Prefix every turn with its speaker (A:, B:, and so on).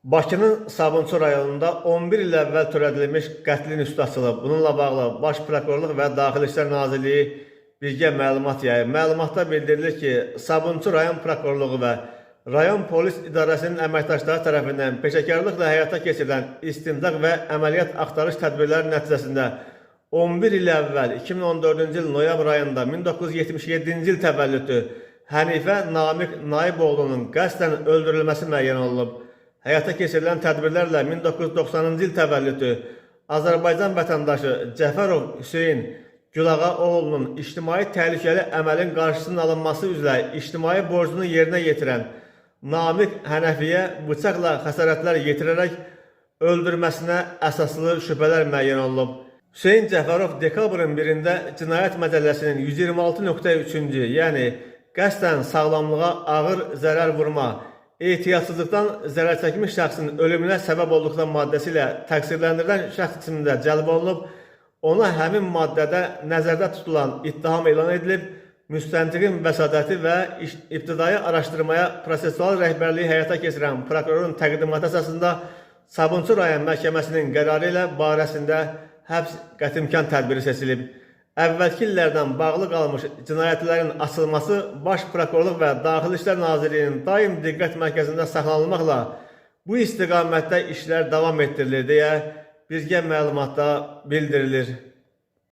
A: Bakının Sabunçu rayonunda 11 il əvvəl törədilmiş qətlin üstü açılıb. Bununla bağlı Baş Prokurorluq və Daxili İşlər Nazirliyi birgə məlumat yayıb. Məlumatda bildirilir ki, Sabunçu rayon prokurorluğu və rayon polis idarəsinin əməkdaşları tərəfindən peşəkarlıqla həyata keçirilən istintaq və əməliyyat axtarış tədbirləri nəticəsində 11 il əvvəl 2014-cü il noyabr ayında 1977-ci il təvəllüdlü Hənifə Namiq Naiboğlu'nun qəsdən öldürülməsi müəyyən olunub. Həyata keçirilən tədbirlərlə 1990-cı il təvəllüdlü Azərbaycan vətəndaşı Cəfərov Hüseyn Gülağa oğlunun ictimai təhlükəli əməlin qarşısının alınması üzrə ictimai borcunu yerinə yetirən Namiq Hənəfiyə bıçaqla xəsarətlər yetirərək öldürməsinə əsaslı şübhələr müəyyən olunub. Hüseyn Cəfərov dekabrın 1-də Cinayət Məcəlləsinin 126.3-cü, yəni qəsdən sağlamlığa ağır zərər vurma, ehtiyatsızlıqdan zərər çəkmiş şəxsin ölümünə səbəb olduqları maddəsi ilə təqsirləndirilən şəxs qismində cəlb olunub, ona həmin maddədə nəzərdə tutulan ittiham elan edilib, müstəntiqin vəsadəti və ibtidai araşdırmaya prosesual rəhbərliyi həyata keçirən prokurorun təqdimatı əsasında Sabunçu rayon məhkəməsinin qərarı ilə barəsində həbs qətimkan tədbiri seçilib. Əvvəlki illərdən bağlı qalmış cinayətlərin açılması Baş Prokurorluq və Daxili İşlər Nazirliyinin daim diqqət mərkəzində saxlanılmaqla bu istiqamətdə işlər davam etdirilir deyə birgə məlumatda bildirilir.